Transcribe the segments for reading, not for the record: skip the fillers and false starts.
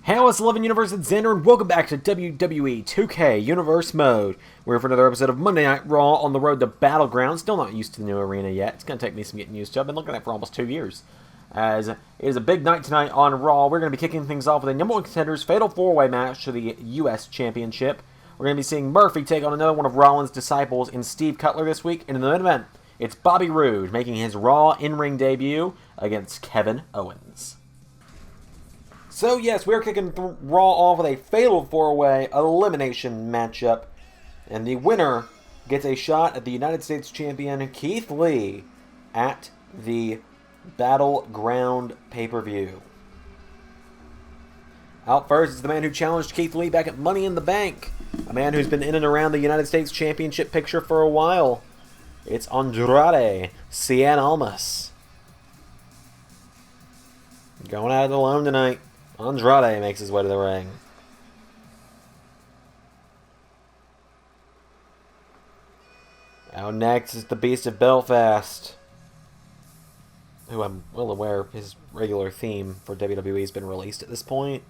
Hey, what's 11 Universe? It's Xander, and welcome back to WWE 2K Universe Mode. We're here for another episode of Monday Night Raw on the road to Battleground. Still not used to the new arena yet. It's going to take me some getting used to. I've been looking at it for almost 2 years. As it is a big night tonight on Raw, we're going to be kicking things off with a number one contenders fatal four-way match to the U.S. Championship. We're going to be seeing Murphy take on another one of Rollins' disciples in Steve Cutler this week. And in the main event, it's Bobby Roode making his Raw in-ring debut against Kevin Owens. So yes, we're kicking Raw off with a fatal four-way elimination matchup. And the winner gets a shot at the United States Champion Keith Lee at the Battleground pay-per-view. Out first is the man who challenged Keith Lee back at Money in the Bank. A man who's been in and around the United States Championship picture for a while. It's Andrade Cien Almas. Going at it alone tonight. Andrade makes his way to the ring. Out next is the Beast of Belfast, who I'm well aware his regular theme for WWE has been released at this point.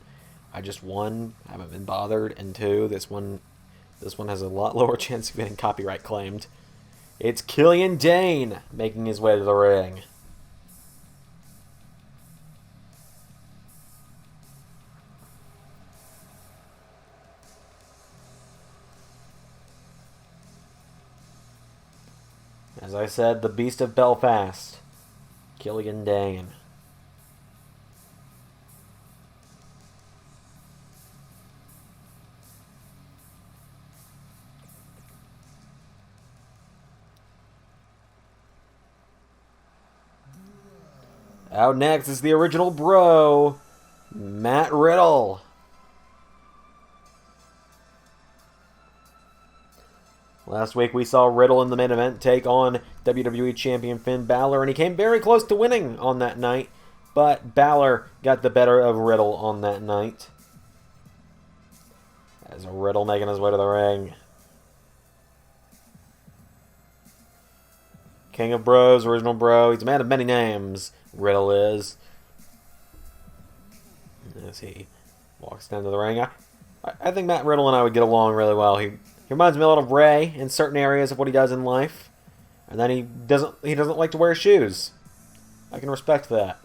I just, one, haven't been bothered, and two, this one has a lot lower chance of getting copyright claimed. It's Killian Dain making his way to the ring. As I said, the Beast of Belfast, Killian Dain. Out next is the original bro, Matt Riddle. Last week we saw Riddle in the main event take on WWE Champion Finn Balor, and he came very close to winning on that night, but Balor got the better of Riddle on that night. As Riddle making his way to the ring. King of Bros, original bro, he's a man of many names, Riddle is. As he walks down to the ring, I think Matt Riddle and I would get along really well. He reminds me a lot of Ray in certain areas of what he does in life. And then he doesn't like to wear shoes. I can respect that.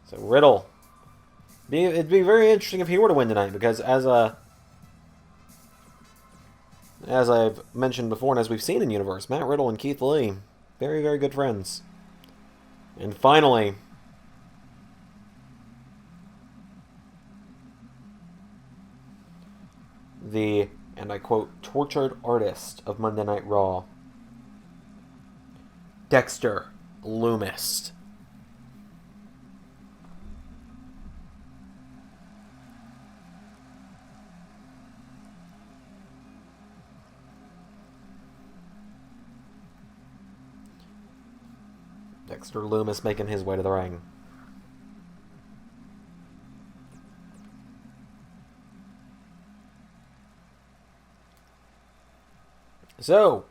So Riddle. It'd be very interesting if he were to win tonight, because as I've mentioned before and as we've seen in Universe, Matt Riddle and Keith Lee, very, very good friends. And finally, the, and I quote, tortured artist of Monday Night Raw, Dexter Lumis. Dexter Lumis making his way to the ring. So,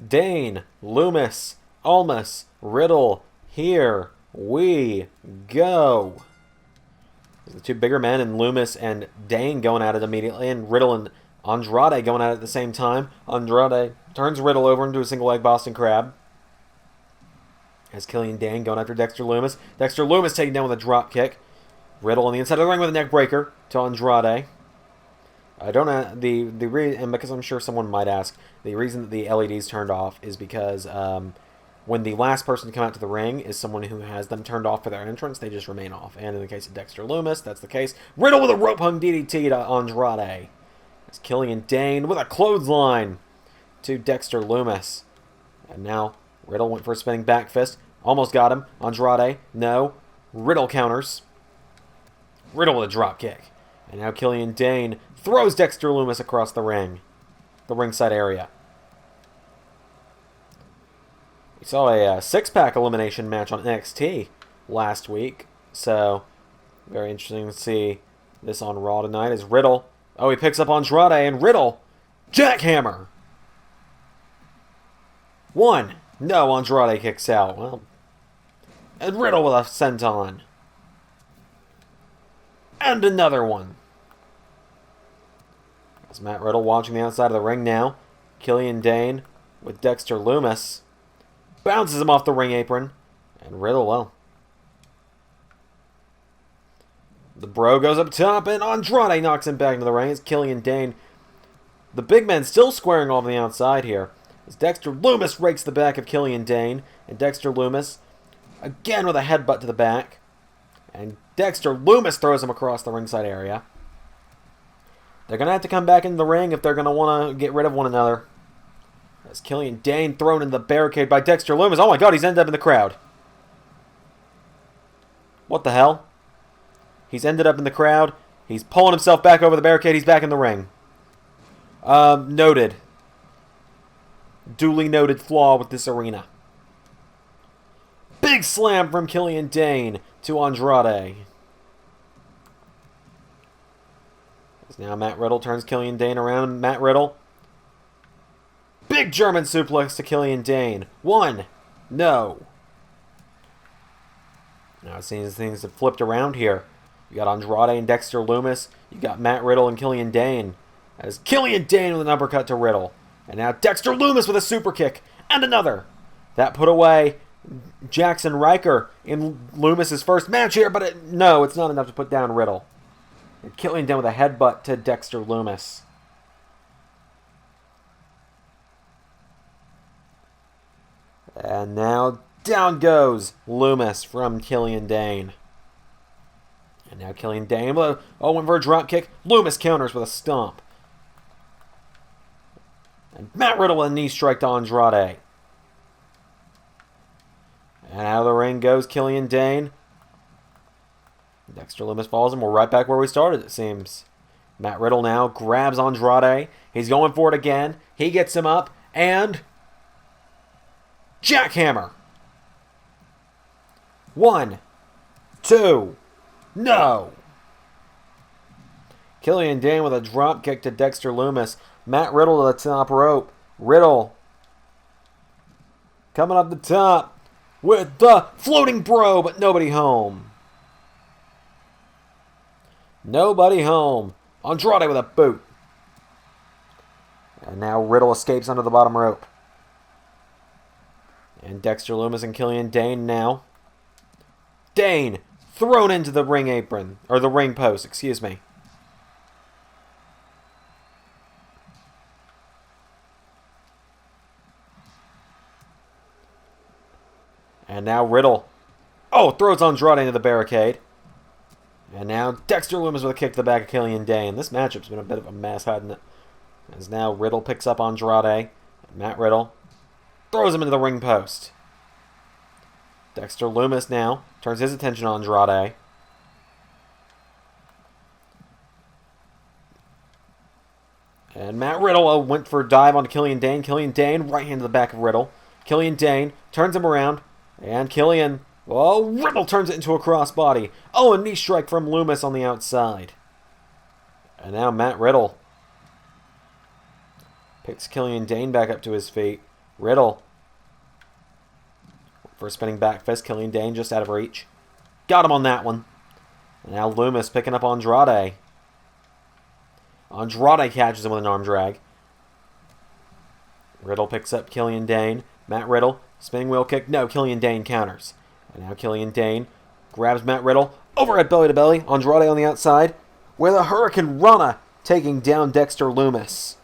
Dain, Lumis, Almas, Riddle, here we go. The two bigger men, and Lumis and Dain going at it immediately, and Riddle and Andrade going at it at the same time. Andrade turns Riddle over into a single leg Boston Crab. As Killian Dain going after Dexter Lumis. Dexter Lumis taken down with a drop kick. Riddle on the inside of the ring with a neck breaker to Andrade. I don't know and because I'm sure someone might ask, the reason that the LEDs turned off is because when the last person to come out to the ring is someone who has them turned off for their entrance, they just remain off. And in the case of Dexter Lumis, that's the case. Riddle with a rope hung DDT to Andrade. It's Killian Dain with a clothesline to Dexter Lumis. And now Riddle went for a spinning back fist. Almost got him. Andrade, no. Riddle counters. Riddle with a drop kick. And now Killian Dain throws Dexter Lumis across the ring. The ringside area. We saw a six-pack elimination match on NXT last week. So, very interesting to see this on Raw tonight as Riddle. Oh, he picks up Andrade, and Riddle, jackhammer. One. No, Andrade kicks out. Well, and Riddle with a senton. And another one. As Matt Riddle watching the outside of the ring now. Killian Dain with Dexter Lumis. Bounces him off the ring apron. And Riddle, well. The Bro goes up top, and Andrade knocks him back into the ring. It's Killian Dain. The big man still squaring off on the outside here. As Dexter Lumis rakes the back of Killian Dain. And Dexter Lumis, again with a headbutt to the back. And Dexter Lumis throws him across the ringside area. They're going to have to come back into the ring if they're going to want to get rid of one another. As Killian Dain thrown into the barricade by Dexter Lumis. Oh my god, he's ended up in the crowd. What the hell? He's ended up in the crowd. He's pulling himself back over the barricade. He's back in the ring. Noted. Duly noted flaw with this arena. Big slam from Killian Dain to Andrade. As now Matt Riddle turns Killian Dain around. Matt Riddle. Big German suplex to Killian Dain. 1. No. Now it seems things have flipped around here. You got Andrade and Dexter Lumis. You got Matt Riddle and Killian Dain. As Killian Dain with an uppercut to Riddle. And now Dexter Lumis with a super kick. And another. That put away Jackson Riker in Loomis' first match here. But no, it's not enough to put down Riddle. And Killian Dain with a headbutt to Dexter Lumis. And now down goes Lumis from Killian Dain. And now Killian Dain went for a drop kick. Lumis counters with a stomp. And Matt Riddle with a knee strike to Andrade. And out of the ring goes Killian Dain. Dexter Lumis falls, and we're right back where we started, it seems. Matt Riddle now grabs Andrade. He's going for it again. He gets him up, and jackhammer. 1, 2, no. Killian Dain with a drop kick to Dexter Lumis. Matt Riddle to the top rope. Riddle coming up the top with the floating bro, but nobody home. Nobody home. Andrade with a boot. And now Riddle escapes under the bottom rope. And Dexter Lumis and Killian Dain now. Dain thrown into the ring apron. Or the ring post, excuse me. And now Riddle. Oh, throws Andrade into the barricade. And now Dexter Lumis with a kick to the back of Killian Dain. This matchup's been a bit of a mess, hasn't it? As now Riddle picks up Andrade. Matt Riddle throws him into the ring post. Dexter Lumis now turns his attention on Andrade. And Matt Riddle went for a dive on Killian Dain. Killian Dain right hand to the back of Riddle. Killian Dain turns him around. And Killian, oh, Riddle turns it into a crossbody. Oh, a knee strike from Lumis on the outside. And now Matt Riddle picks Killian Dain back up to his feet. Riddle for a spinning back fist. Killian Dain just out of reach. Got him on that one. And now Lumis picking up Andrade. Andrade catches him with an arm drag. Riddle picks up Killian Dain. Matt Riddle, spinning wheel kick. No, Killian Dain counters. And now Killian Dain grabs Matt Riddle. Overhead belly to belly. Andrade on the outside. With a Hurricane Rana taking down Dexter Lumis.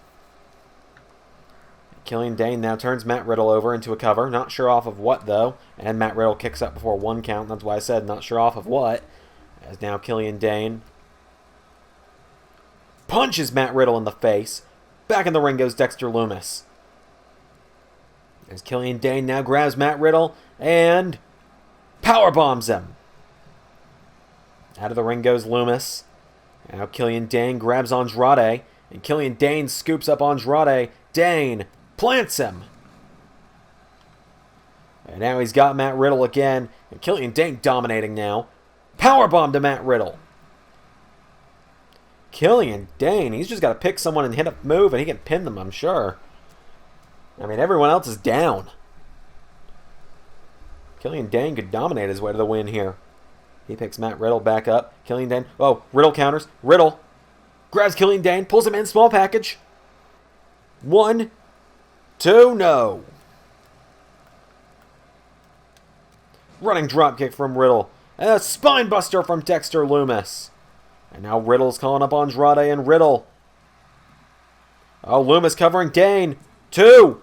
Killian Dain now turns Matt Riddle over into a cover. Not sure off of what, though. And Matt Riddle kicks up before 1 count. That's why I said not sure off of what. As now Killian Dain punches Matt Riddle in the face. Back in the ring goes Dexter Lumis. As Killian Dain now grabs Matt Riddle and power bombs him. Out of the ring goes Lumis. Now Killian Dain grabs Andrade. And Killian Dain scoops up Andrade. Dain plants him. And now he's got Matt Riddle again. And Killian Dain dominating now. Powerbomb to Matt Riddle. Killian Dain, he's just got to pick someone and hit a move and he can pin them, I'm sure. I mean, everyone else is down. Killian Dain could dominate his way to the win here. He picks Matt Riddle back up. Killian Dain. Oh, Riddle counters. Riddle grabs Killian Dain, pulls him in, small package. 1, 2, no. Running dropkick from Riddle. And a spine buster from Dexter Lumis. And now Riddle's calling up Andrade and Riddle. Oh, Lumis covering Dain. 2.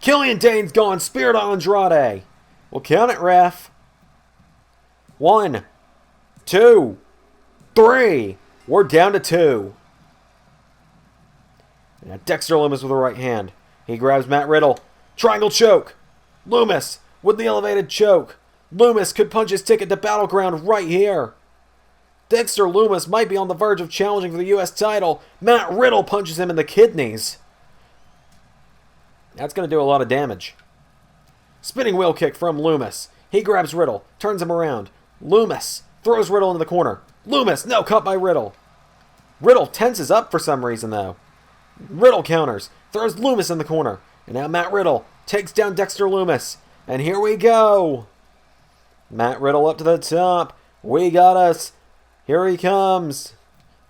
Killian Dain's gone. Speared on Andrade. We'll count it, ref. 1, 2, 3. We're down to 2. Now Dexter Lumis with the right hand. He grabs Matt Riddle. Triangle choke. Lumis with the elevated choke. Lumis could punch his ticket to Battleground right here. Dexter Lumis might be on the verge of challenging for the U.S. title. Matt Riddle punches him in the kidneys. That's going to do a lot of damage. Spinning wheel kick from Lumis. He grabs Riddle, turns him around. Lumis throws Riddle into the corner. Lumis, no, cut by Riddle. Riddle tenses up for some reason, though. Riddle counters, throws Lumis in the corner. And now Matt Riddle takes down Dexter Lumis. And here we go. Matt Riddle up to the top. We got us. Here he comes.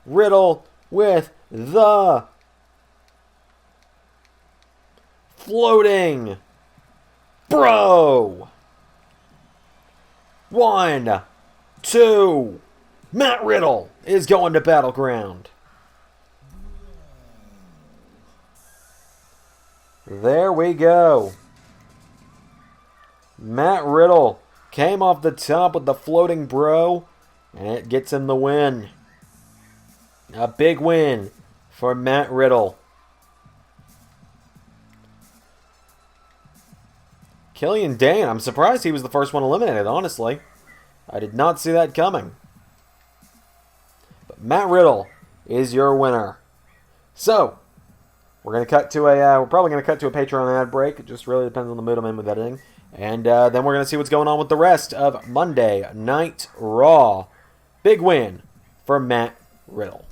Riddle with the floating bro. 1, 2. Matt Riddle is going to Battleground. There we go. Matt Riddle came off the top with the floating bro, and it gets him the win. A big win for Matt Riddle. Killian Dain, I'm surprised he was the first one eliminated, honestly. I did not see that coming. But Matt Riddle is your winner. So, we're going to cut to we're probably going to cut to a Patreon ad break. It just really depends on the mood I'm in with editing. And then we're going to see what's going on with the rest of Monday Night Raw. Big win for Matt Riddle.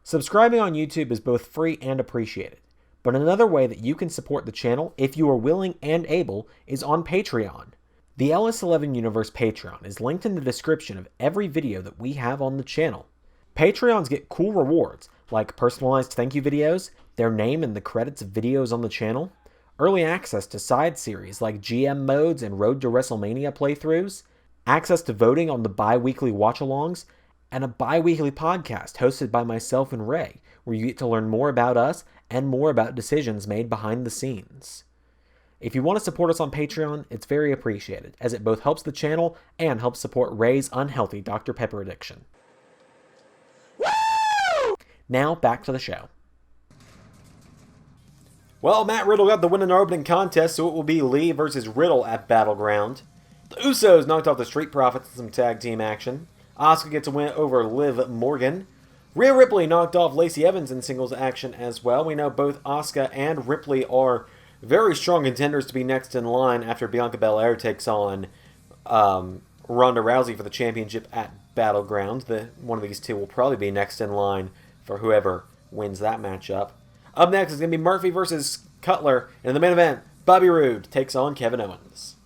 Subscribing on YouTube is both free and appreciated. But another way that you can support the channel, if you are willing and able, is on Patreon. The LS11 Universe Patreon is linked in the description of every video that we have on the channel. Patreons get cool rewards, like personalized thank you videos, their name in the credits of videos on the channel, early access to side series like GM modes and Road to WrestleMania playthroughs, access to voting on the bi-weekly watch-alongs, and a bi-weekly podcast hosted by myself and Ray, where you get to learn more about us and more about decisions made behind the scenes. If you want to support us on Patreon, it's very appreciated, as it both helps the channel and helps support Ray's unhealthy Dr. Pepper addiction. Woo! Now, back to the show. Well, Matt Riddle got the win in our opening contest, so it will be Lee versus Riddle at Battleground. The Usos knocked off the Street Profits in some tag team action. Asuka gets a win over Liv Morgan. Rhea Ripley knocked off Lacey Evans in singles action as well. We know both Asuka and Ripley are very strong contenders to be next in line after Bianca Belair takes on Ronda Rousey for the championship at Battleground. One of these two will probably be next in line for whoever wins that matchup. Up next is going to be Murphy versus Cutler. And in the main event, Bobby Roode takes on Kevin Owens.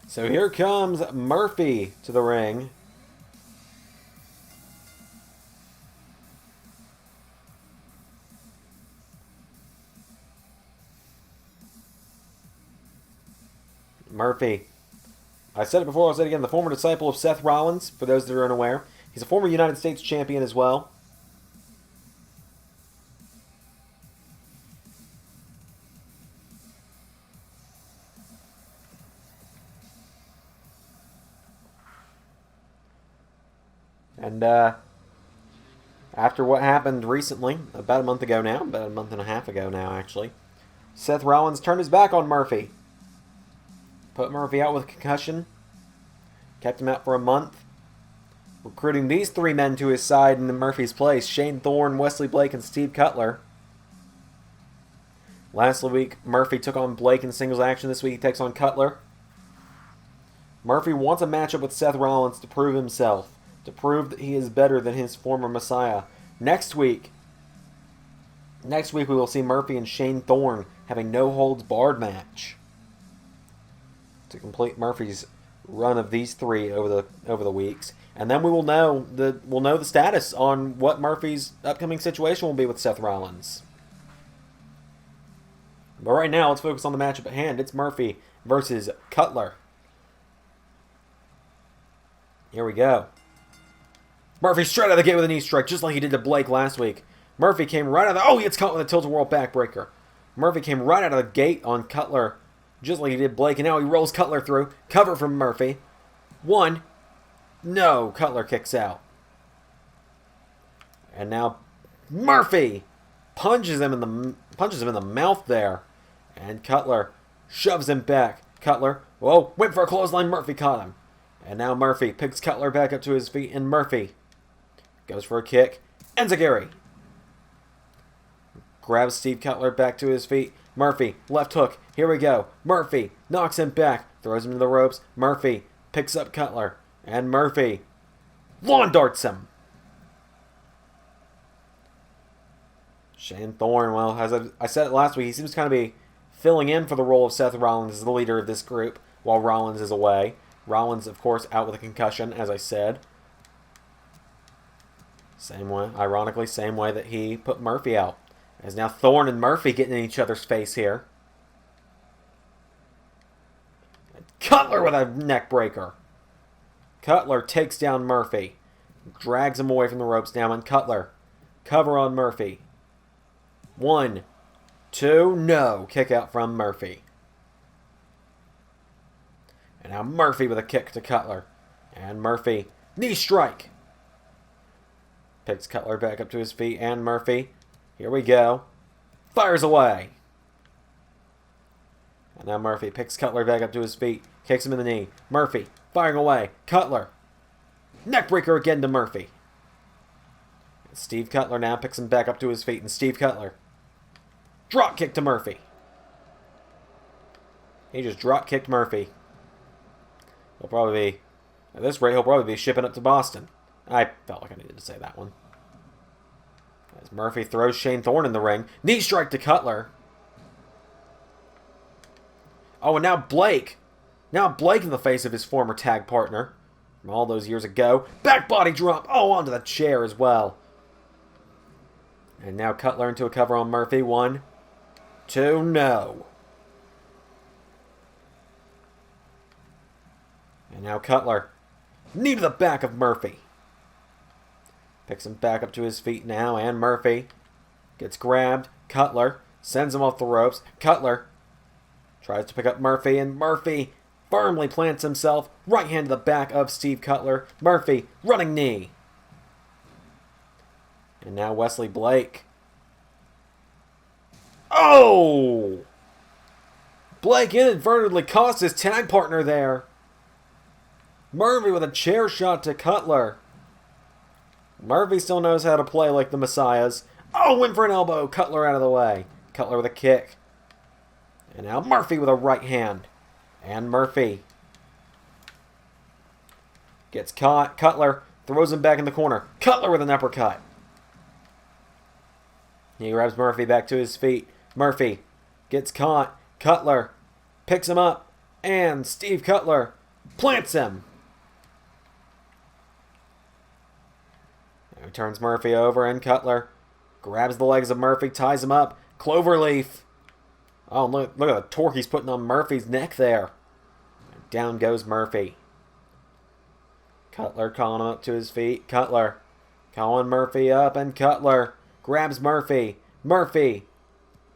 So here comes Murphy to the ring. Murphy. I said it before, I'll say it again. The former disciple of Seth Rollins, for those that are unaware. He's a former United States champion as well. And after what happened recently, about a month ago now, about a month and a half ago now actually, Seth Rollins turned his back on Murphy. Put Murphy out with a concussion. Kept him out for a month. Recruiting these three men to his side in Murphy's place. Shane Thorne, Wesley Blake, and Steve Cutler. Last week, Murphy took on Blake in singles action. This week he takes on Cutler. Murphy wants a matchup with Seth Rollins to prove himself, to prove that he is better than his former Messiah. Next week we will see Murphy and Shane Thorne have a no-holds-barred match to complete Murphy's run of these three over the weeks, and then we'll know the status on what Murphy's upcoming situation will be with Seth Rollins. But right now, let's focus on the matchup at hand. It's Murphy versus Cutler. Here we go. Murphy straight out of the gate with a knee strike, just like he did to Blake last week. Murphy came right out of the... Oh, he gets caught with a tilt-a-whirl backbreaker. Murphy came right out of the gate on Cutler, just like he did Blake, and now he rolls Cutler through. Cover from Murphy. 1. No, Cutler kicks out. And now Murphy punches him in the mouth there. And Cutler shoves him back. Cutler, whoa, went for a clothesline. Murphy caught him. And now Murphy picks Cutler back up to his feet, and Murphy goes for a kick. Enziguri grabs Steve Cutler back to his feet. Murphy, left hook. Here we go. Murphy knocks him back, throws him to the ropes. Murphy picks up Cutler, and Murphy lawn darts him. Shane Thorne, well, as I said it last week, he seems to kind of be filling in for the role of Seth Rollins as the leader of this group while Rollins is away. Rollins, of course, out with a concussion, as I said. Same way, ironically, same way that he put Murphy out. As now Thorne and Murphy getting in each other's face here. And Cutler with a neck breaker. Cutler takes down Murphy. Drags him away from the ropes now, and Cutler. Cover on Murphy. 1, 2, no. Kick out from Murphy. And now Murphy with a kick to Cutler. And Murphy, knee strike. Picks Cutler back up to his feet, and Murphy, here we go, fires away. And now Murphy picks Cutler back up to his feet, kicks him in the knee. Murphy, firing away. Cutler, neckbreaker again to Murphy. And Steve Cutler now picks him back up to his feet, and Steve Cutler, drop kick to Murphy. He just drop kicked Murphy. He'll probably be, at this rate, he'll probably be shipping up to Boston. I felt like I needed to say that one. As Murphy throws Shane Thorne in the ring. Knee strike to Cutler. Oh, and now Blake. Now Blake in the face of his former tag partner from all those years ago. Back body drop. Oh, onto the chair as well. And now Cutler into a cover on Murphy. 1, 2, no. And now Cutler. Knee to the back of Murphy. Picks him back up to his feet now, and Murphy gets grabbed. Cutler sends him off the ropes. Cutler tries to pick up Murphy, and Murphy firmly plants himself. Right hand to the back of Steve Cutler. Murphy, running knee. And now Wesley Blake. Oh! Blake inadvertently cost his tag partner there. Murphy with a chair shot to Cutler. Murphy still knows how to play like the Messiahs. Oh, went for an elbow. Cutler out of the way. Cutler with a kick. And now Murphy with a right hand. And Murphy gets caught. Cutler throws him back in the corner. Cutler with an uppercut. He grabs Murphy back to his feet. Murphy gets caught. Cutler picks him up. And Steve Cutler plants him. He turns Murphy over, and Cutler grabs the legs of Murphy, ties him up. Cloverleaf. Oh, look at the torque he's putting on Murphy's neck there. And down goes Murphy. Cutler calling him up to his feet. Cutler calling Murphy up, and Cutler grabs Murphy. Murphy,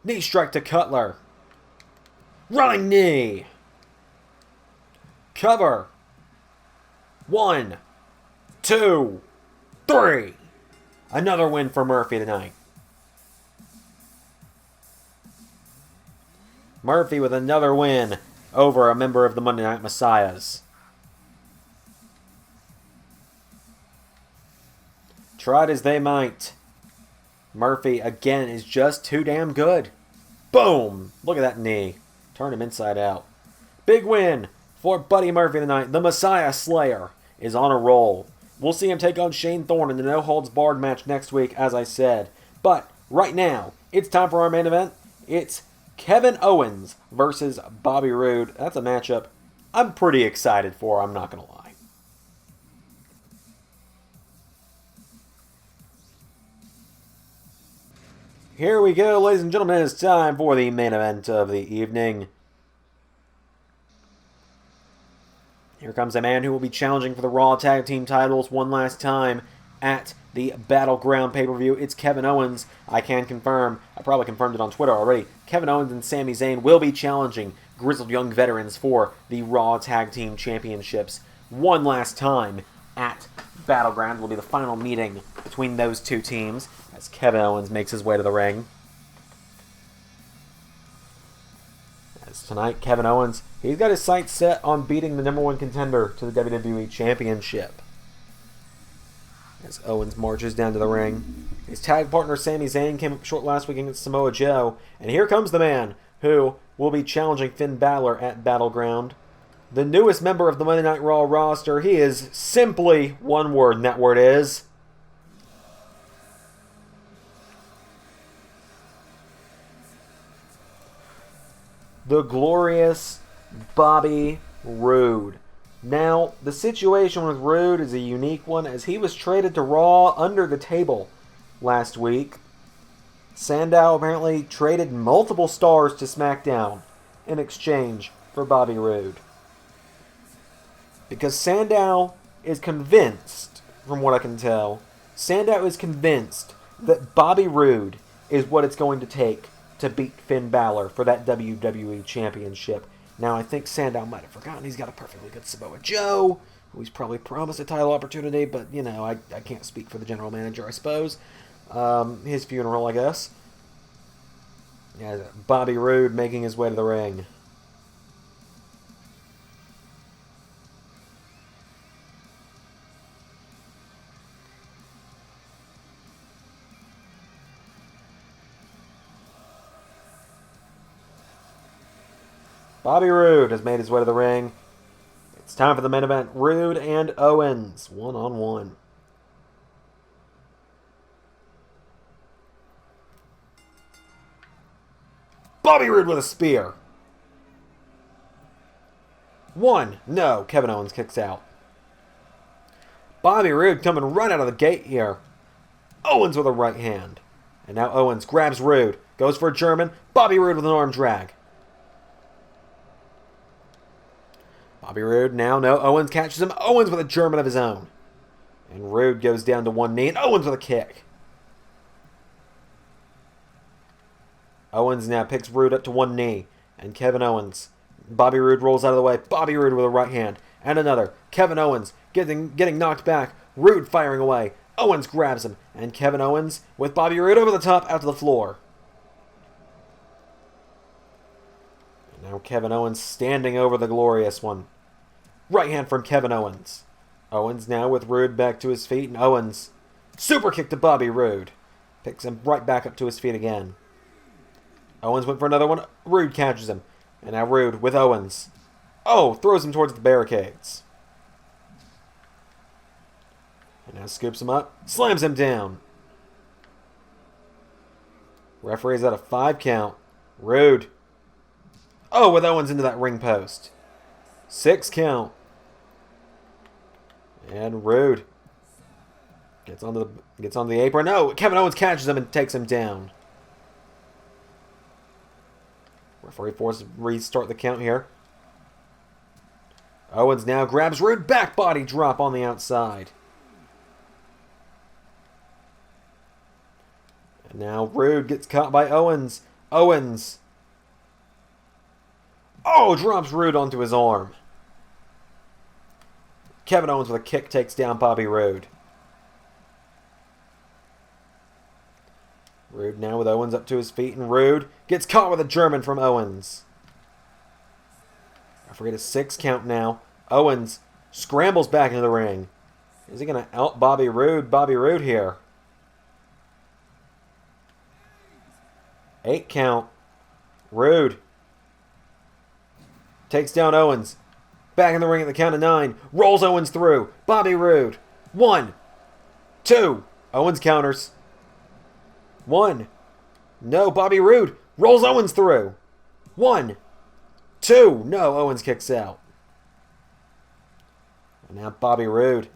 knee strike to Cutler. Running knee. Cover. 1, 2, 3. Another win for Murphy tonight. Murphy with another win over a member of the Monday Night Messiahs. Tried as they might, Murphy again is just too damn good. Boom! Look at that knee. Turn him inside out. Big win for Buddy Murphy tonight. The Messiah Slayer is on a roll. We'll see him take on Shane Thorne in the no-holds-barred match next week, as I said. But right now, it's time for our main event. It's Kevin Owens versus Bobby Roode. That's a matchup I'm pretty excited for, I'm not going to lie. Here we go, ladies and gentlemen. It's time for the main event of the evening. Here comes a man who will be challenging for the Raw Tag Team titles one last time at the Battleground pay-per-view. It's Kevin Owens. I can confirm, I probably confirmed it on Twitter already, Kevin Owens and Sami Zayn will be challenging grizzled young veterans for the Raw Tag Team Championships one last time at Battleground. Will be the final meeting between those two teams as Kevin Owens makes his way to the ring. As tonight, Kevin Owens, he's got his sights set on beating the #1 contender to the WWE Championship. As Owens marches down to the ring, his tag partner Sami Zayn came up short last week against Samoa Joe, and here comes the man who will be challenging Finn Balor at Battleground. The newest member of the Monday Night Raw roster, he is simply one word, and that word is the glorious Bobby Roode. Now, the situation with Roode is a unique one as he was traded to Raw under the table last week. Sandow apparently traded multiple stars to SmackDown in exchange for Bobby Roode. Because Sandow is convinced, from what I can tell, Sandow is convinced that Bobby Roode is what it's going to take to beat Finn Balor for that WWE Championship. Now, I think Sandow might have forgotten he's got a perfectly good Samoa Joe, who he's probably promised a title opportunity, but, you know, I can't speak for the general manager, I suppose. His funeral, I guess. Yeah, Bobby Roode making his way to the ring. Bobby Roode has made his way to the ring. It's time for the main event. Roode and Owens, one-on-one. Bobby Roode with a spear. One. No. Kevin Owens kicks out. Bobby Roode coming right out of the gate here. Owens with a right hand. And now Owens grabs Roode. Goes for a German. Bobby Roode with an arm drag. Bobby Roode now, no, Owens catches him. Owens with a German of his own. And Roode goes down to one knee, and Owens with a kick. Owens now picks Roode up to one knee, and Kevin Owens. Bobby Roode rolls out of the way. Bobby Roode with a right hand, and another. Kevin Owens getting knocked back. Roode firing away. Owens grabs him, and Kevin Owens with Bobby Roode over the top out to the floor. Now Kevin Owens standing over the glorious one. Right hand from Kevin Owens. Owens now with Roode back to his feet, and Owens super kick to Bobby Roode. Picks him right back up to his feet again. Owens went for another one. Roode catches him. And now Roode with Owens. Oh, throws him towards the barricades. And now scoops him up. Slams him down. Referee's at a 5 count. Roode. Oh, with Owens into that ring post. 6 count. And Roode gets on the apron. No, Kevin Owens catches him and takes him down. Referee forces to restart the count here. Owens now grabs Roode. Back body drop on the outside. And now Roode gets caught by Owens. Owens. Oh, drops Roode onto his arm. Kevin Owens with a kick takes down Bobby Roode. Roode now with Owens up to his feet, and Roode gets caught with a German from Owens. I forget a 6 count now. Owens scrambles back into the ring. Is he going to out Bobby Roode here? 8 count. Roode takes down Owens. back in the ring at the count of 9. Rolls Owens through. Bobby Roode. 1, 2. Owens counters. 1. No, Bobby Roode rolls Owens through. 1, 2. No, Owens kicks out. And now Bobby Roode.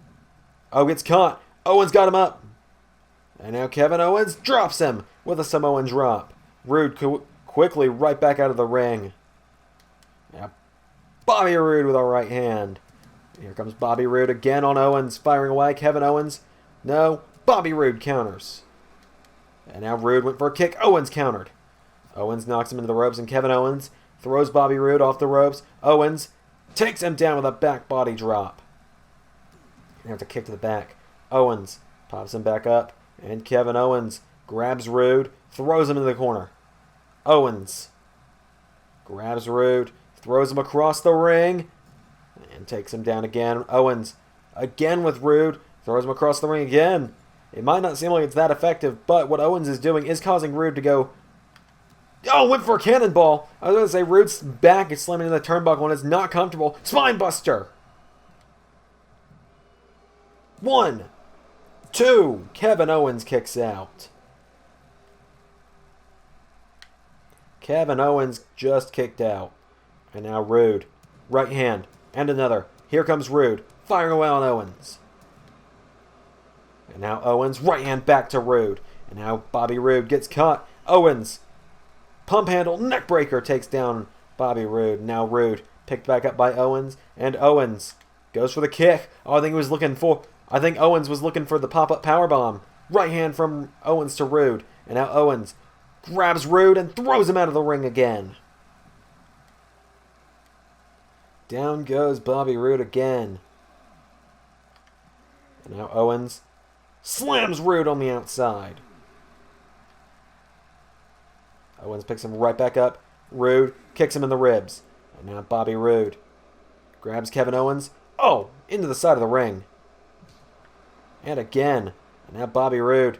Oh, gets caught. Owens got him up. And now Kevin Owens drops him with a Samoan drop. Roode quickly right back out of the ring. Now Bobby Roode with a right hand. Here comes Bobby Roode again on Owens, firing away. Kevin Owens. No, Bobby Roode counters. And now Roode went for a kick. Owens countered. Owens knocks him into the ropes, and Kevin Owens throws Bobby Roode off the ropes. Owens takes him down with a back body drop. And have to kick to the back. Owens pops him back up, and Kevin Owens grabs Roode, throws him into the corner. Owens grabs Roode, throws him across the ring, and takes him down again. Owens again with Roode, throws him across the ring again. It might not seem like it's that effective, but what Owens is doing is causing Roode to go... Oh, went for a cannonball. I was going to say Roode's back is slamming into the turnbuckle and it's not comfortable. Spine buster. 1, 2. Kevin Owens kicks out. Kevin Owens just kicked out. And now Roode. Right hand. And another. Here comes Roode. Firing away on Owens. And now Owens. Right hand back to Roode. And now Bobby Roode gets caught. Owens. Pump handle. Neck breaker takes down Bobby Roode. Now Roode picked back up by Owens. And Owens goes for the kick. Oh, I think Owens was looking for the pop-up powerbomb. Right hand from Owens to Roode. And now Owens grabs Roode and throws him out of the ring again. Down goes Bobby Roode again. And now Owens slams Roode on the outside. Owens picks him right back up. Roode kicks him in the ribs. And now Bobby Roode grabs Kevin Owens. Oh, into the side of the ring. And again. And now Bobby Roode.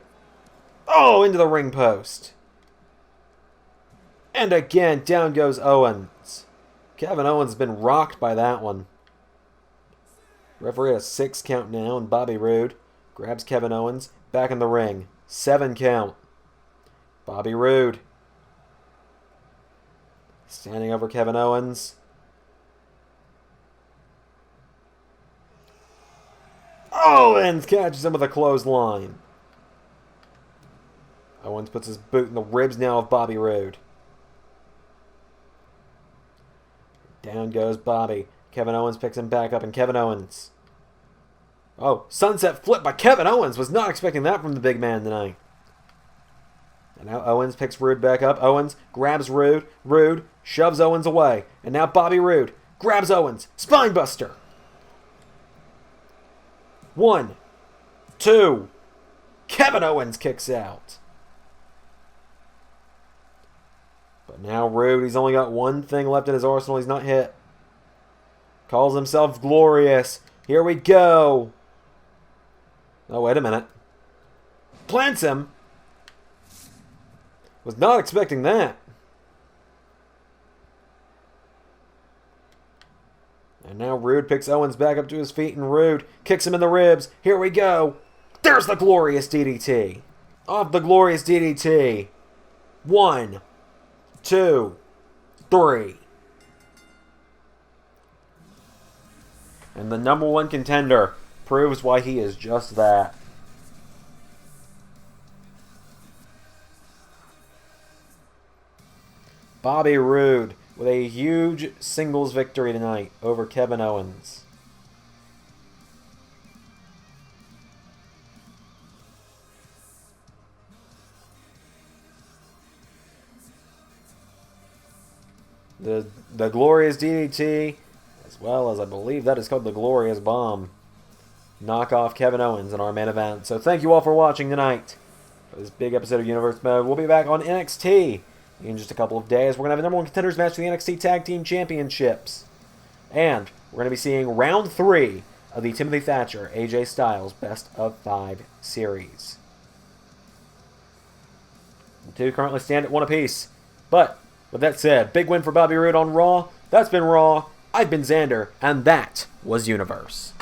Oh, into the ring post. And again, down goes Owens. Kevin Owens has been rocked by that one. Referee at a 6 count now, and Bobby Roode grabs Kevin Owens back in the ring. 7 count. Bobby Roode standing over Kevin Owens. Owens catches him with a clothesline. Owens puts his boot in the ribs now of Bobby Roode. Down goes Bobby. Kevin Owens picks him back up, and Kevin Owens. Oh, sunset flip by Kevin Owens. Was not expecting that from the big man tonight. And now Owens picks Roode back up. Owens grabs Roode. Roode shoves Owens away. And now Bobby Roode grabs Owens. Spinebuster. 1, 2. Kevin Owens kicks out. But now Roode, he's only got one thing left in his arsenal. He's not hit. Calls himself Glorious. Here we go. Oh, wait a minute. Plants him. Was not expecting that. And now Roode picks Owens back up to his feet, and Roode kicks him in the ribs. Here we go. There's the Glorious DDT. Off the Glorious DDT. 1, 2, 3. And the number 1 contender proves why he is just that. Bobby Roode with a huge singles victory tonight over Kevin Owens. The Glorious DDT, as well as I believe that is called the Glorious Bomb, knock off Kevin Owens in our main event. So thank you all for watching tonight for this big episode of Universe Mode. We'll be back on NXT in just a couple of days. We're going to have a number 1 contenders match for the NXT Tag Team Championships. And we're going to be seeing round 3 of the Timothy Thatcher, AJ Styles Best of 5 series. The two currently stand at 1 apiece. But with that said, big win for Bobby Roode on Raw. That's been Raw. I've been Xander, and that was Universe.